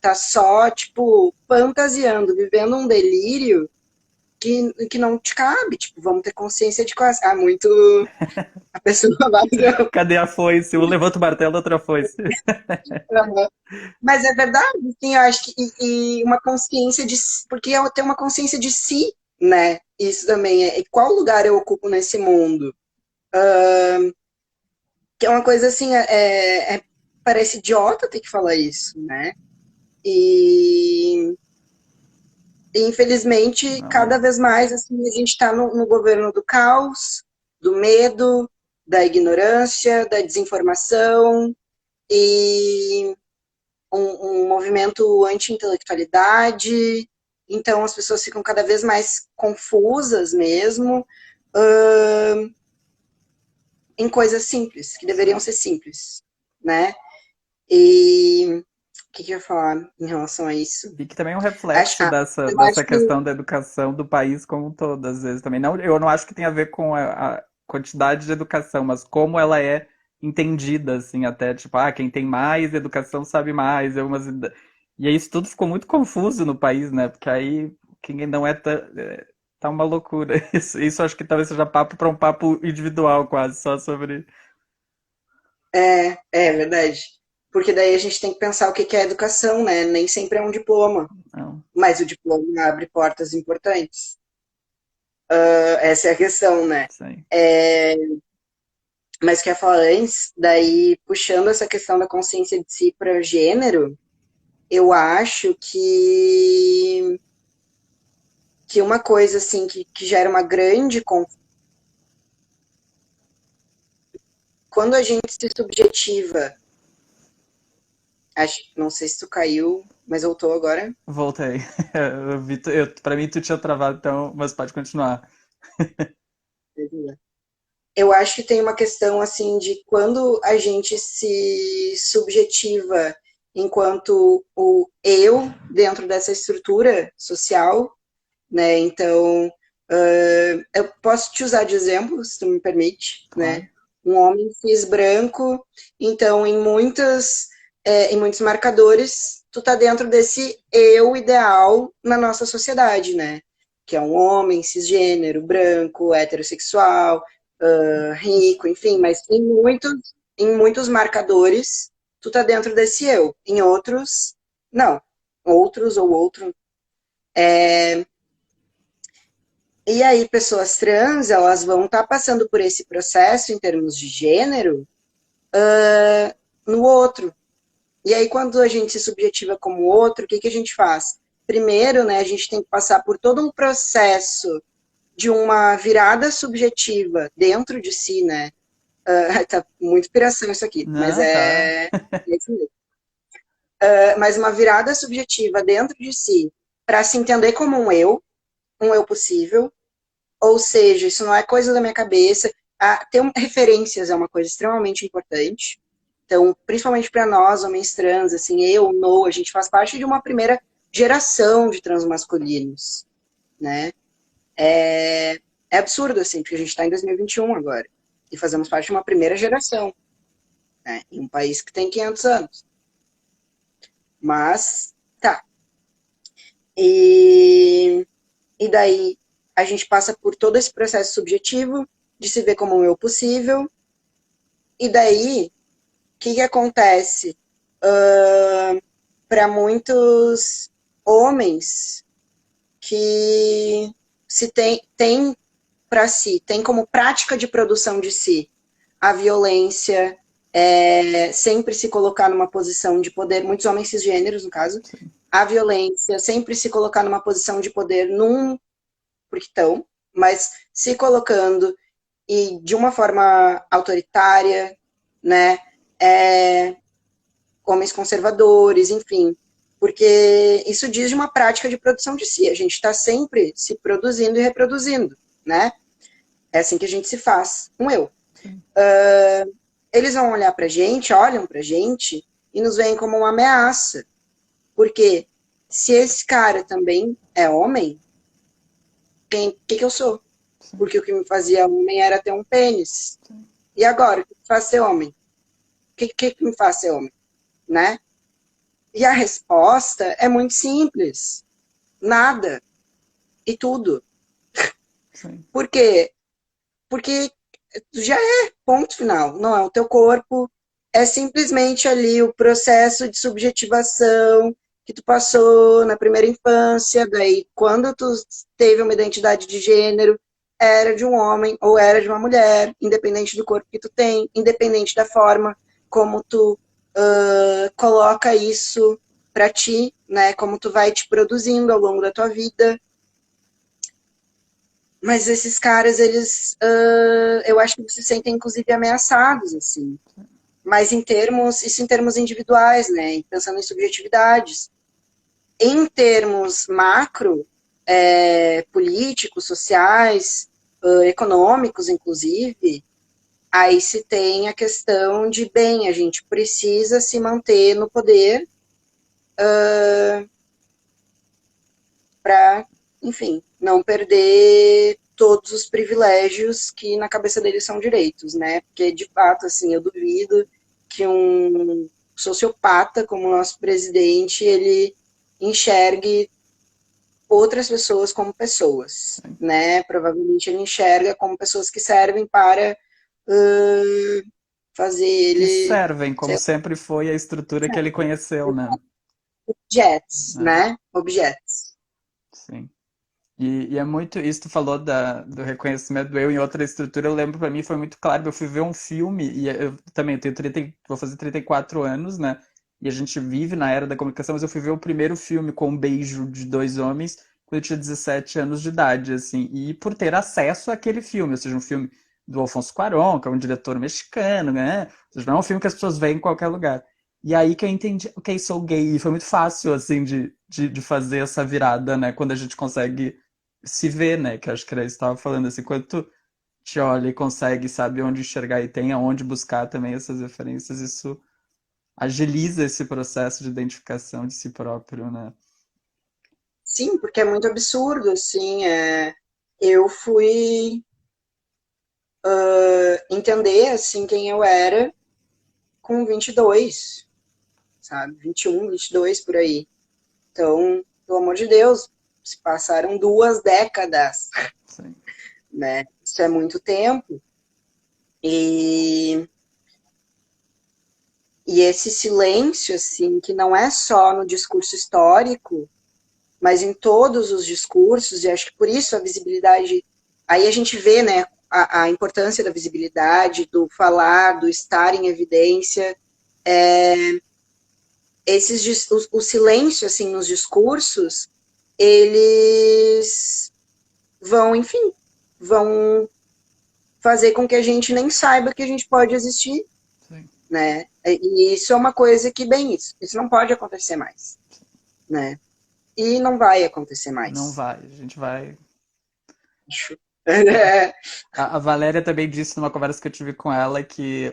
Tá só, tipo, fantasiando, vivendo um delírio que não te cabe. Tipo, vamos ter consciência de classe. Ah, muito. A pessoa vai. Cadê a foice? Um levanta o martelo, outra foice. Mas é verdade, sim, eu acho que e uma consciência de porque eu tenho uma consciência de si, né? Isso também é qual lugar eu ocupo nesse mundo. Que é uma coisa assim, parece idiota ter que falar isso, né? E, infelizmente, Não cada é. vez mais assim, a gente está no governo do caos, do medo, da ignorância, da desinformação e um movimento anti-intelectualidade, então as pessoas ficam cada vez mais confusas mesmo, em coisas simples, que deveriam Sim. ser simples, né? E o que eu ia falar em relação a isso? E que também é um Acho, reflexo ah, dessa, eu acho dessa que questão da educação do país como um todo, às vezes também. Não, eu não acho que tem a ver com a quantidade de educação, mas como ela é entendida, assim, até, tipo, quem tem mais educação sabe mais. E aí isso tudo ficou muito confuso no país, né? Porque aí quem não tá uma loucura. Isso acho que talvez seja papo para um papo individual, quase, só sobre. é verdade. Porque daí a gente tem que pensar o que é educação, né? Nem sempre é um diploma, Não, mas o diploma abre portas importantes. Essa é a questão, né? sei. Mas quer falar antes, daí puxando essa questão da consciência de si para gênero, eu acho que uma coisa assim que gera uma grande quando a gente se subjetiva, acho, não sei se tu caiu, mas voltou agora. Voltei. Pra mim tu tinha travado, então, mas pode continuar. Eu acho que tem uma questão assim de quando a gente se subjetiva enquanto o eu dentro dessa estrutura social, né? Então, eu posso te usar de exemplo, se tu me permite, né? Claro. Um homem cis branco, então em muitos marcadores, tu tá dentro desse eu ideal na nossa sociedade, né? Que é um homem cisgênero, branco, heterossexual, rico, enfim, mas em muitos marcadores, tu tá dentro desse eu. Em outros, não. Outros ou outro. E aí, pessoas trans, elas vão estar passando por esse processo em termos de gênero no outro. E aí, quando a gente se subjetiva como outro, o que a gente faz? Primeiro, né, a gente tem que passar por todo um processo de uma virada subjetiva dentro de si, né? Tá muito inspiração isso aqui, mas Não, tá. é isso mesmo. Mas uma virada subjetiva dentro de si para se entender como um eu possível. Ou seja, isso não é coisa da minha cabeça. Ter referências é uma coisa extremamente importante. Então, principalmente para nós, homens trans, assim, eu, No, a gente faz parte de uma primeira geração de transmasculinos, né? É absurdo, assim, porque a gente está em 2021 agora. E fazemos parte de uma primeira geração, né? Em um país que tem 500 anos. Mas, tá. E, e daí a gente passa por todo esse processo subjetivo de se ver como um eu possível. E daí, o que acontece? Para muitos homens que se tem para si, tem como prática de produção de si a violência, sempre se colocar numa posição de poder, muitos homens cisgêneros, no caso, Sim. a violência, sempre se colocar numa posição de poder porque estão, mas se colocando e de uma forma autoritária, né? Homens conservadores, enfim, porque isso diz de uma prática de produção de si. A gente está sempre se produzindo e reproduzindo, né? É assim que a gente se faz, um eu. Sim. Eles vão olhar para a gente, olham para a gente e nos veem como uma ameaça, Porque se esse cara também é homem, que eu sou? Sim, Porque o que me fazia homem era ter um pênis. sim, E agora, o que me faz ser homem? O que me faz ser homem? Né? E a resposta é muito simples. Nada. E tudo. sim, Por quê? Porque já é ponto final. Não é o teu corpo, é simplesmente ali o processo de subjetivação que tu passou na primeira infância, daí quando tu teve uma identidade de gênero, era de um homem ou era de uma mulher, independente do corpo que tu tem, independente da forma como tu coloca isso para ti, né? Como tu vai te produzindo ao longo da tua vida. Mas esses caras, eles, eu acho que se sentem inclusive ameaçados, assim. Mas isso em termos individuais, né? Pensando em subjetividades. Em termos macro, políticos, sociais, econômicos, inclusive, aí se tem a questão de, bem, a gente precisa se manter no poder para, enfim, não perder todos os privilégios que na cabeça deles são direitos, né? Porque, de fato, assim, eu duvido que um sociopata como o nosso presidente, ele enxergue outras pessoas como pessoas, sim. né? Provavelmente ele enxerga como pessoas que servem para fazer Que ele, servem, como sei sempre foi a estrutura que ele conheceu, né? lá, objetos, É, né? Objetos. sim. E é muito isso, tu falou do reconhecimento do eu em outra estrutura, eu lembro pra mim foi muito claro, eu fui ver um filme, e eu também eu tenho 30, vou fazer 34 anos, né? E a gente vive na era da comunicação, mas eu fui ver o primeiro filme com um beijo de dois homens quando eu tinha 17 anos de idade, assim, e por ter acesso àquele filme, ou seja, um filme do Alfonso Cuarón, que é um diretor mexicano, né? Ou seja, não é um filme que as pessoas veem em qualquer lugar. E aí que eu entendi, ok, sou gay, e foi muito fácil, assim, de fazer essa virada, né? Quando a gente consegue se vê, né? Que acho que era isso que estava falando, assim, quando tu te olha e consegue, sabe onde enxergar e tem aonde buscar também essas referências, isso agiliza esse processo de identificação de si próprio, né? Sim, porque é muito absurdo, assim, eu fui entender, assim, quem eu era com 22, sabe? 21, 22, por aí. Então, pelo amor de Deus, se passaram 2 décadas, Sim, né? Isso é muito tempo. E, e esse silêncio, assim, que não é só no discurso histórico, mas em todos os discursos, e acho que por isso a visibilidade, aí a gente vê, né, a importância da visibilidade, do falar, do estar em evidência, o silêncio, assim, nos discursos, eles vão, enfim, vão fazer com que a gente nem saiba que a gente pode existir, sim. né? E isso é uma coisa que, bem, isso não pode acontecer mais, né? E não vai acontecer Não mais. vai, a gente vai. Acho. A Valéria também disse numa conversa que eu tive com ela que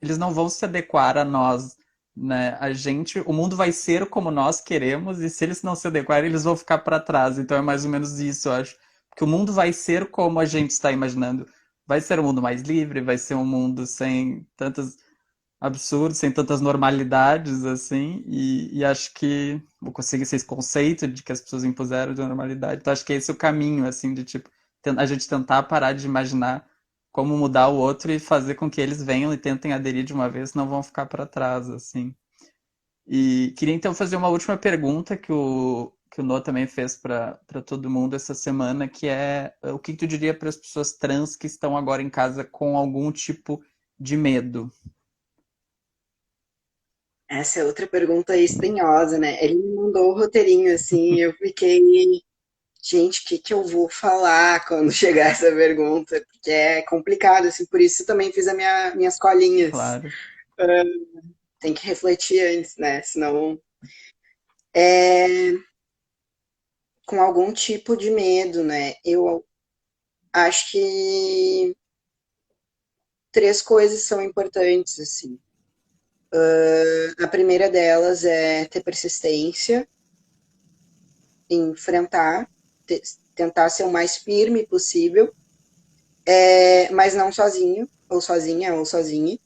eles não vão se adequar a nós, né? A gente, o mundo vai ser como nós queremos e se eles não se adequarem, eles vão ficar para trás. Então é mais ou menos isso, eu acho. Porque o mundo vai ser como a gente está imaginando. Vai ser um mundo mais livre, vai ser um mundo sem tantos absurdos, sem tantas normalidades assim. E acho que vou conseguir esse conceito de que as pessoas impuseram de normalidade. Então acho que esse é o caminho, assim, de tipo a gente tentar parar de imaginar como mudar o outro e fazer com que eles venham e tentem aderir de uma vez, senão vão ficar para trás, assim. E queria então fazer uma última pergunta que o Noah também fez para todo mundo essa semana, que é o que tu diria para as pessoas trans que estão agora em casa com algum tipo de medo? Essa é outra pergunta espinhosa, né? Ele me mandou o roteirinho assim, e eu fiquei, gente, o que que eu vou falar quando chegar essa pergunta? Porque é complicado, assim, por isso também fiz minhas colinhas. Claro. Tem que refletir antes, né? Senão, é, com algum tipo de medo, né? Eu acho que 3 coisas são importantes, assim. A primeira delas é ter persistência, enfrentar, tentar ser o mais firme possível, mas não sozinho, ou sozinha, ou sozinha,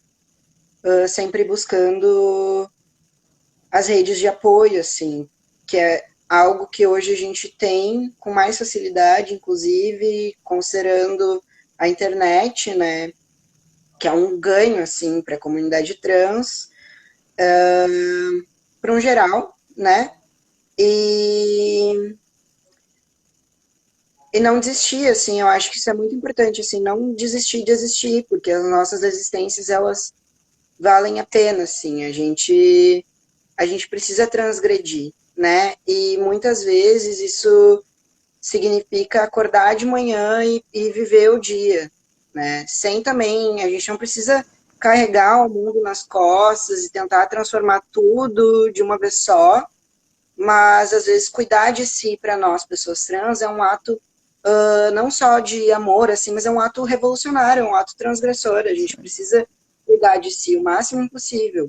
sempre buscando as redes de apoio, assim, que é algo que hoje a gente tem com mais facilidade, inclusive considerando a internet, né, que é um ganho, assim, para a comunidade trans, para um geral, né, e, e não desistir, assim, eu acho que isso é muito importante, assim, não desistir de existir, porque as nossas existências, elas valem a pena, assim, a gente precisa transgredir, né? E muitas vezes isso significa acordar de manhã e viver o dia, né? Sem também, a gente não precisa carregar o mundo nas costas e tentar transformar tudo de uma vez só, mas às vezes cuidar de si para nós, pessoas trans, é um ato não só de amor, assim, mas é um ato revolucionário, é um ato transgressor. A gente precisa cuidar de si o máximo possível,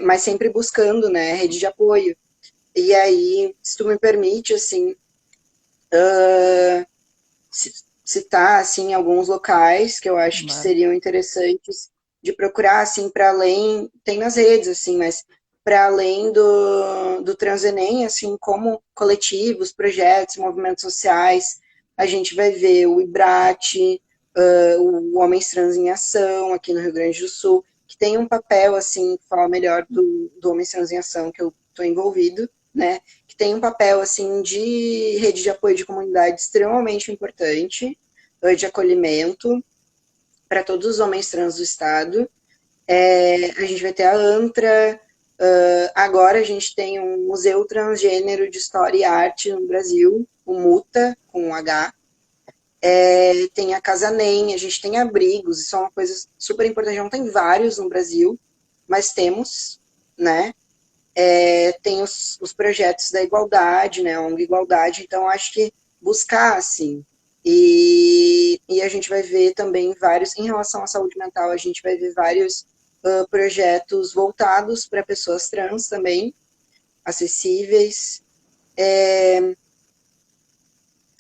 mas sempre buscando, né, rede de apoio. E aí, se tu me permite, assim, citar, assim, alguns locais que eu acho que Mas, seriam interessantes de procurar, assim, para além, tem nas redes, assim, mas para além do Transenem, assim, como coletivos, projetos, movimentos sociais, a gente vai ver o IBRAT, o Homens Trans em Ação, aqui no Rio Grande do Sul, que tem um papel, assim, falar melhor do Homens Trans em Ação, que eu estou envolvido, né, que tem um papel, assim, de rede de apoio de comunidade extremamente importante, de acolhimento para todos os homens trans do estado. A gente vai ter a ANTRA, agora a gente tem um Museu Transgênero de História e Arte no Brasil, o MUTA, com um H, tem a Casa NEM, a gente tem abrigos, isso é uma coisa super importante, não tem vários no Brasil, mas temos, né? Tem os projetos da igualdade, né? A ONG Igualdade, então acho que buscar, assim, e a gente vai ver também vários, em relação à saúde mental, a gente vai ver vários projetos voltados para pessoas trans também, acessíveis.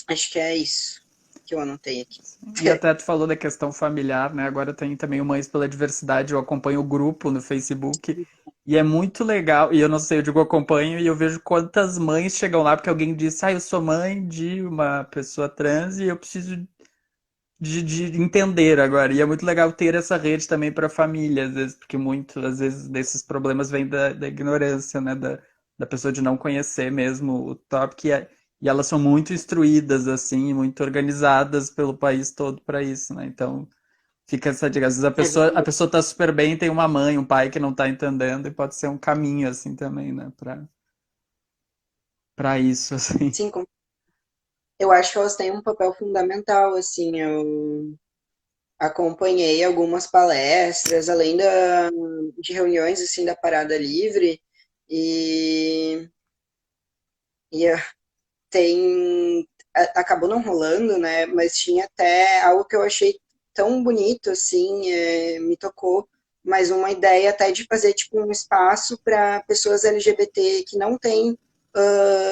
Acho que é isso que eu anotei aqui. e até tu falou da questão familiar, né? Agora tem também o Mães pela Diversidade, eu acompanho o grupo no Facebook e é muito legal. E eu não sei, eu digo acompanho e eu vejo quantas mães chegam lá porque alguém disse: "Ah, eu sou mãe de uma pessoa trans e eu preciso de entender agora". E é muito legal ter essa rede também para a família, às vezes, porque muito, às vezes, desses problemas vêm da ignorância, né? Da pessoa de não conhecer mesmo o tópico. E elas são muito instruídas, assim, muito organizadas pelo país todo para isso, né? Então, fica essa dica. Às vezes a pessoa tá super bem, tem uma mãe, um pai que não tá entendendo, e pode ser um caminho, assim, também, né? Para isso, assim. Sim, eu acho que elas têm um papel fundamental, assim, eu acompanhei algumas palestras, além de reuniões, assim, da Parada Livre, e, e tem acabou não rolando, né? Mas tinha até algo que eu achei tão bonito, assim, me tocou, mas uma ideia até de fazer tipo um espaço para pessoas LGBT que não têm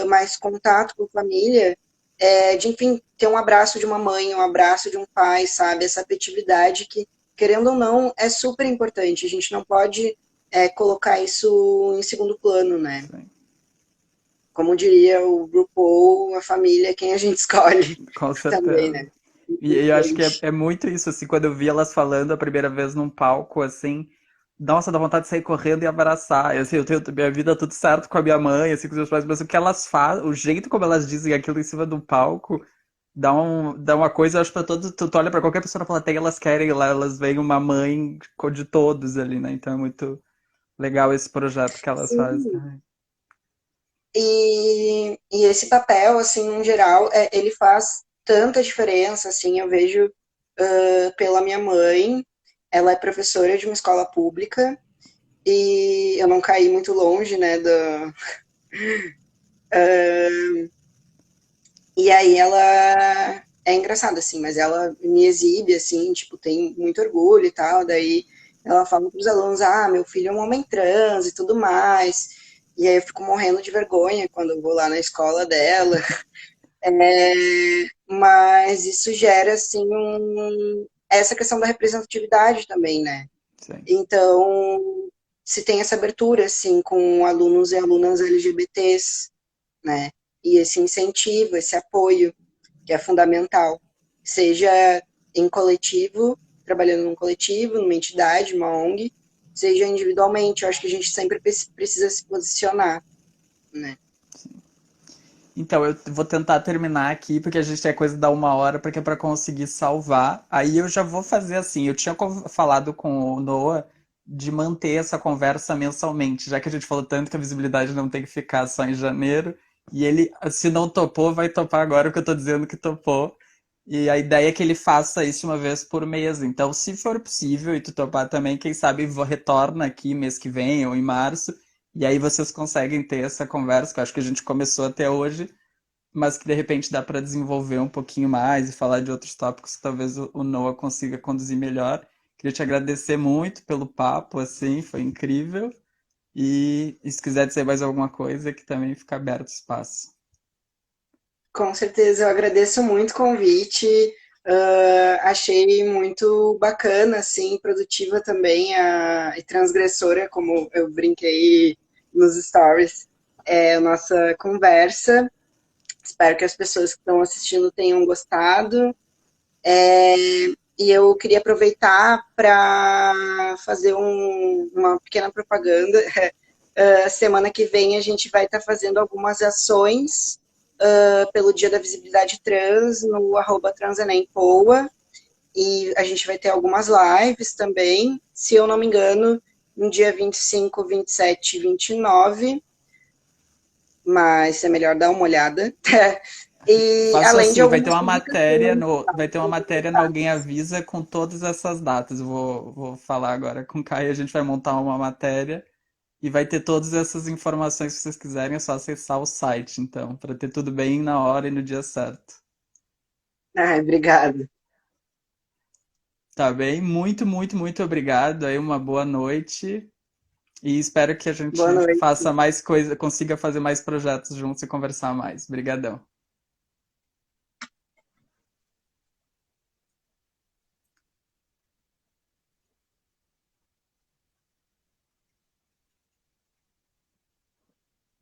mais contato com família, de enfim ter um abraço de uma mãe, um abraço de um pai, sabe? Essa afetividade que, querendo ou não, é super importante. A gente não pode colocar isso em segundo plano, né? Sim. Como diria o RuPaul, a família é quem a gente escolhe Com também, certeza. né? E eu acho que Importante. é muito isso, assim, quando eu vi elas falando a primeira vez num palco, assim, nossa, dá vontade de sair correndo e abraçar. Eu, assim, eu tenho minha vida tudo certo com a minha mãe, assim, com os meus pais, mas o que elas fazem, o jeito como elas dizem aquilo em cima do palco, dá uma coisa, eu acho, pra todos, tu olha pra qualquer pessoa na plateia, elas querem ir lá, elas veem uma mãe de todos ali, né? Então é muito legal esse projeto que elas fazem. Sim. E esse papel, assim, no geral, ele faz tanta diferença, assim, eu vejo pela minha mãe, ela é professora de uma escola pública, e eu não caí muito longe, né, e aí ela é engraçada, assim, mas ela me exibe, assim, tipo, tem muito orgulho e tal, daí ela fala para os alunos, ah, meu filho é um homem trans e tudo mais. E aí eu fico morrendo de vergonha quando eu vou lá na escola dela. Mas isso gera, assim, essa questão da representatividade também, né? Sim. Então, se tem essa abertura, assim, com alunos e alunas LGBTs, né? E esse incentivo, esse apoio, que é fundamental. Seja em coletivo, trabalhando num coletivo, numa entidade, uma ONG, seja individualmente. Eu acho que a gente sempre precisa se posicionar, né? Então, eu vou tentar terminar aqui, porque a gente tem coisa da 1 hora, porque é para conseguir salvar. Aí eu já vou fazer assim. Eu tinha falado com o Noah de manter essa conversa mensalmente, já que a gente falou tanto que a visibilidade não tem que ficar só em janeiro. E ele, se não topou, vai topar agora, porque eu tô dizendo que topou. E a ideia é que ele faça isso uma vez por mês. Então, se for possível e tu topar também, quem sabe retorna aqui mês que vem ou em março. E aí vocês conseguem ter essa conversa, que eu acho que a gente começou até hoje, mas que de repente dá para desenvolver um pouquinho mais e falar de outros tópicos que talvez o Noah consiga conduzir melhor. Queria te agradecer muito pelo papo, assim, foi incrível. E se quiser dizer mais alguma coisa, que também fica aberto o espaço. Com certeza, eu agradeço muito o convite. Achei muito bacana, assim, produtiva também e transgressora, como eu brinquei nos stories, a nossa conversa. Espero que as pessoas que estão assistindo tenham gostado. E eu queria aproveitar para fazer uma pequena propaganda. Semana que vem a gente vai estar fazendo algumas ações pelo Dia da Visibilidade Trans no @transenempoa. E a gente vai ter algumas lives também, se eu não me engano, no dia 25, 27 e 29, mas é melhor dar uma olhada. E Faço além de assim, vai ter algumas uma matéria publicações. no, vai ter uma matéria no Alguém Avisa com todas essas datas. Eu vou falar agora com o Caio, a gente vai montar uma matéria e vai ter todas essas informações se vocês quiserem, é só acessar o site, então, para ter tudo bem na hora e no dia certo. Ai, obrigada. Tá bem? Muito, muito, muito obrigado. Aí uma boa noite e espero que a Boa gente noite. faça mais coisa, consiga fazer mais projetos juntos e conversar mais. Obrigadão.